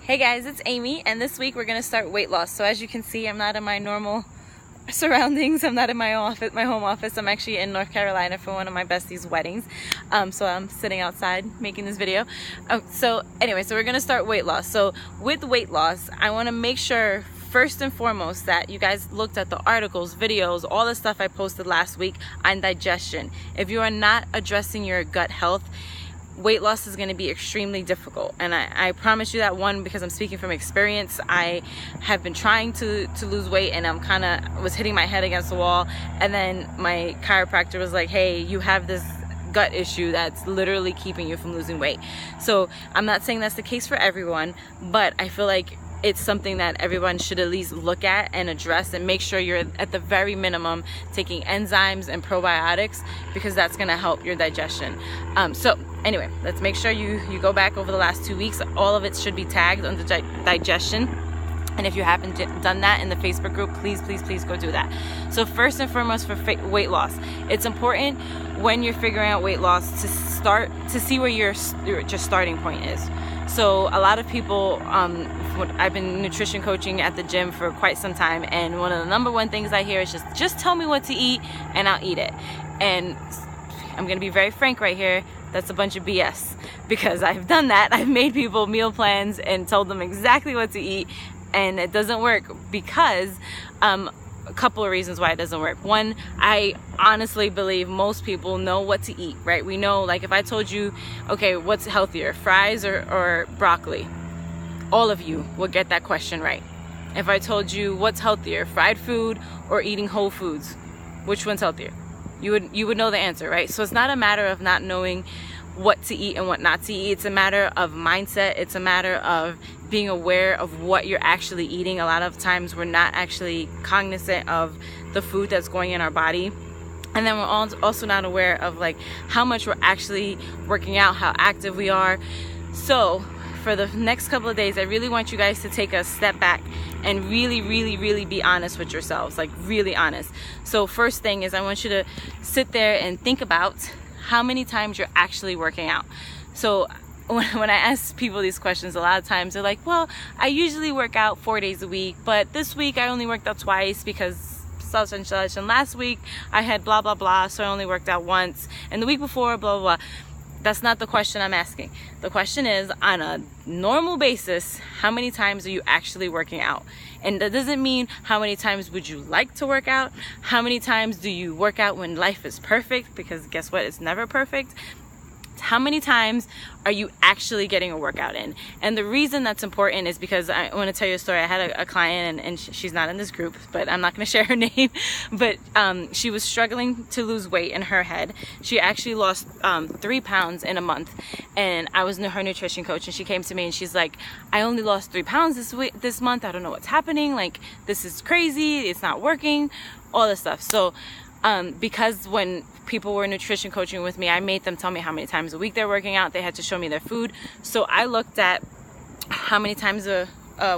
Hey guys, it's Amy, and this week we're going to start weight loss. So as you can see, I'm not in my normal surroundings. I'm not in my office, my home office. I'm actually in North Carolina for one of my besties' weddings. So I'm sitting outside making this video. So we're going to start weight loss. So with weight loss, I want to make sure first and foremost that you guys looked at the articles, videos, all the stuff I posted last week on digestion. If you are not addressing your gut health, weight loss is going to be extremely difficult, and I promise you that, one, because I'm speaking from experience. I have been trying to lose weight, and I'm was hitting my head against the wall, and then my chiropractor was like, hey, you have this gut issue that's literally keeping you from losing weight. So I'm not saying that's the case for everyone, but I feel like it's something that everyone should at least look at and address, and make sure you're at the very minimum taking enzymes and probiotics, because that's going to help your digestion. So anyway, let's make sure you go back over the last 2 weeks. All of it should be tagged under digestion. And if you haven't done that in the Facebook group, please go do that. So first and foremost, for weight loss, it's important when you're figuring out weight loss to start to see where your starting point is. So a lot of people, I've been nutrition coaching at the gym for quite some time, and one of the number one things I hear is just tell me what to eat and I'll eat it. And I'm gonna be very frank right here, that's a bunch of BS, because I've done that. I've made people meal plans and told them exactly what to eat, and it doesn't work because a couple of reasons why it doesn't work. One, I honestly believe most people know what to eat, right? We know, like, if I told you, okay, what's healthier, fries or broccoli, all of you would get that question right. If I told you what's healthier, fried food or eating whole foods, which one's healthier? You would know the answer, right? So it's not a matter of not knowing what to eat and what not to eat. It's a matter of mindset. It's a matter of being aware of what you're actually eating. A lot of times we're not actually cognizant of the food that's going in our body. And then we're also not aware of like how much we're actually working out, how active we are. So for the next couple of days, I really want you guys to take a step back and really be honest with yourselves, like really honest. So first thing is, I want you to sit there and think about how many times you're actually working out. So when I ask people these questions, a lot of times they're like, well, I usually work out 4 days a week, but this week I only worked out twice because such and such, and last week I had blah blah blah, so I only worked out once, and the week before blah blah blah. That's not the question I'm asking. The question is, on a normal basis, how many times are you actually working out? And that doesn't mean how many times would you like to work out. How many times do you work out when life is perfect? Because guess what? It's never perfect. How many times are you actually getting a workout in? And the reason that's important is because I want to tell you a story. I had a client, and she's not in this group, but I'm not going to share her name. But she was struggling to lose weight in her head. She actually lost 3 pounds in a month. And I was her nutrition coach, and she came to me and she's like, I only lost 3 pounds this month. I don't know what's happening. Like, this is crazy. It's not working. All this stuff. So because when people were nutrition coaching with me, I made them tell me how many times a week they're working out. They had to show me their food. So I looked at how many times a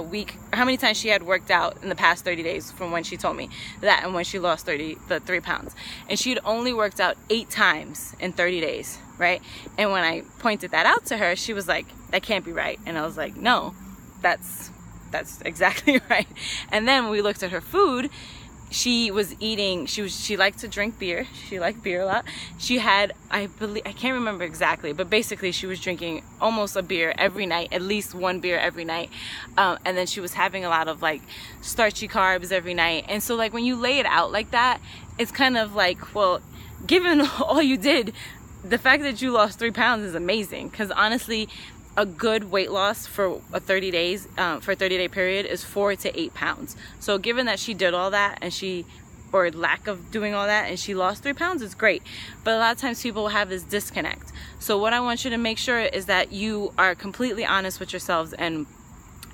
week, how many times she had worked out in the past 30 days from when she told me that, and when she lost the 3 pounds. And she had only worked out 8 times in 30 days, right? And when I pointed that out to her, she was like, that can't be right. And I was like, no, that's exactly right. And then when we looked at her food, she was eating, she liked to drink beer. She liked beer a lot. She had, I can't remember exactly, but basically she was drinking almost a beer every night, at least one beer every night. And then she was having a lot of like starchy carbs every night. And so like when you lay it out like that, it's kind of like, well, given all you did, the fact that you lost 3 pounds is amazing. Because honestly, a good weight loss for a 30-day period is 4 to 8 pounds. So given that she did all that, and or lack of doing all that, and she lost 3 pounds, is great. But a lot of times people will have this disconnect. So what I want you to make sure is that you are completely honest with yourselves, and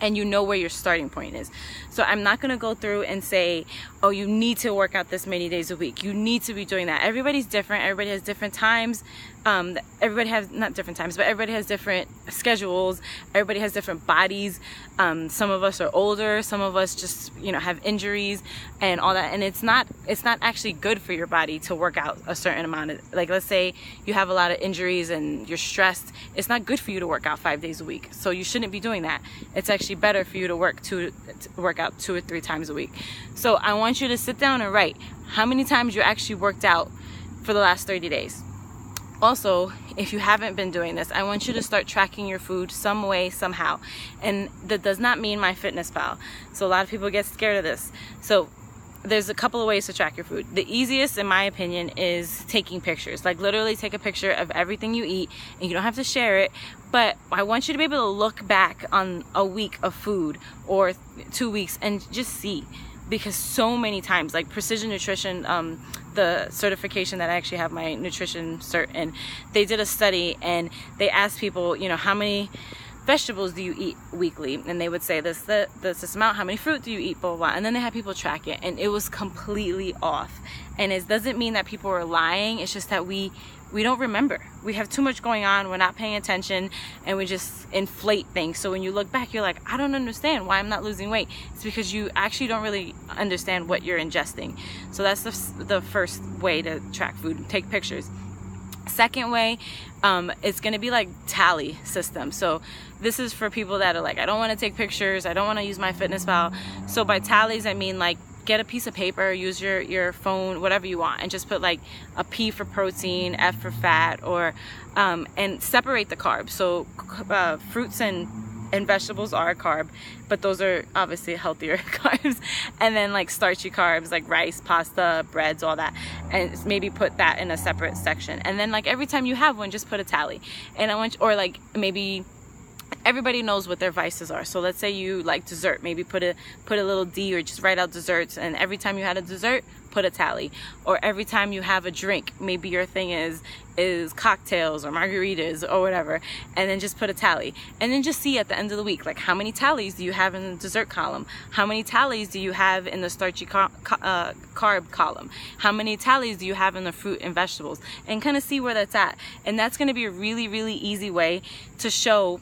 you know where your starting point is. So I'm not going to go through and say, oh, you need to work out this many days a week. You need to be doing that. Everybody's different. Everybody has different times, everybody has, not different times, but everybody has different schedules. Everybody has different bodies. Some of us are older, some of us just, you know, have injuries and all that, and it's not actually good for your body to work out a certain amount of, like, let's say you have a lot of injuries and you're stressed. It's not good for you to work out 5 days a week, so you shouldn't be doing that. It's actually better for you to work out 2 or 3 times a week. So I want you to sit down and write how many times you actually worked out for the last 30 days. Also, if you haven't been doing this, I want you to start tracking your food some way, somehow. And that does not mean MyFitnessPal. So a lot of people get scared of this. So there's a couple of ways to track your food. The easiest, in my opinion, is taking pictures. Like, literally take a picture of everything you eat, and you don't have to share it, but I want you to be able to look back on a week of food or 2 weeks and just see. Because so many times, like Precision Nutrition, the certification that I actually have my nutrition cert in, they did a study and they asked people, you know, how many vegetables do you eat weekly? And they would say this amount. How many fruit do you eat? Blah, blah, blah. And then they had people track it, and it was completely off. And it doesn't mean that people are lying. It's just that we don't remember. We have too much going on. We're not paying attention, and we just inflate things. So when you look back, you're like, I don't understand why I'm not losing weight. It's because you actually don't really understand what you're ingesting. So that's the first way to track food. Take pictures. Second way, it's going to be like tally system. So this is for people that are like, I don't want to take pictures, I don't want to use MyFitnessPal. So by tallies, I mean, like, get a piece of paper, use your phone, whatever you want, and just put like a P for protein, F for fat, or and separate the carbs. So fruits and vegetables are a carb, but those are obviously healthier carbs. And then like starchy carbs like rice, pasta, breads, all that, and maybe put that in a separate section. And then like every time you have one, just put a tally. And I want, or like maybe everybody knows what their vices are. So let's say you like dessert, maybe put a little D, or just write out desserts, and every time you had a dessert, put a tally. Or every time you have a drink, maybe your thing is cocktails or margaritas or whatever, and then just put a tally. And then just see at the end of the week, like, how many tallies do you have in the dessert column? How many tallies do you have in the starchy carb column? How many tallies do you have in the fruit and vegetables? And kind of see where that's at. And that's going to be a really, really easy way to show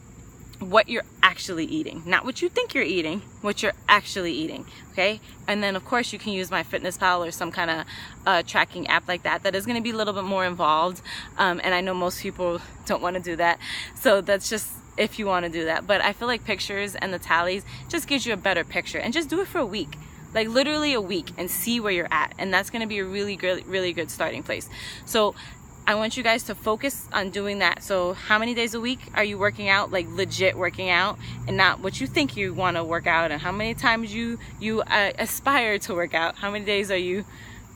what you're actually eating, not what you think you're eating, what you're actually eating. Okay. And then of course you can use MyFitnessPal or some kind of tracking app like that is going to be a little bit more involved, and I know most people don't want to do that, so that's just if you want to do that. But I feel like pictures and the tallies just gives you a better picture, and just do it for a week, like literally a week, and see where you're at. And that's going to be a really good starting place. So I want you guys to focus on doing that. So how many days a week are you working out, like legit working out, and not what you think you want to work out, and how many times you aspire to work out? How many days are you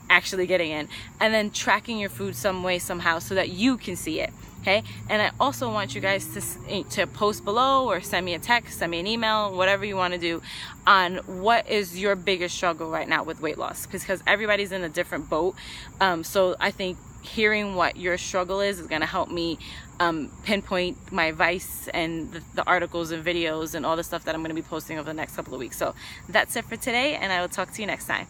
actually getting in? And then tracking your food some way, somehow, so that you can see it. Okay. And I also want you guys to post below, or send me a text, send me an email, whatever you want to do, on what is your biggest struggle right now with weight loss, because everybody's in a different boat. So I think hearing what your struggle is going to help me pinpoint my advice and the articles and videos and all the stuff that I'm going to be posting over the next couple of weeks. So that's it for today, and I will talk to you next time.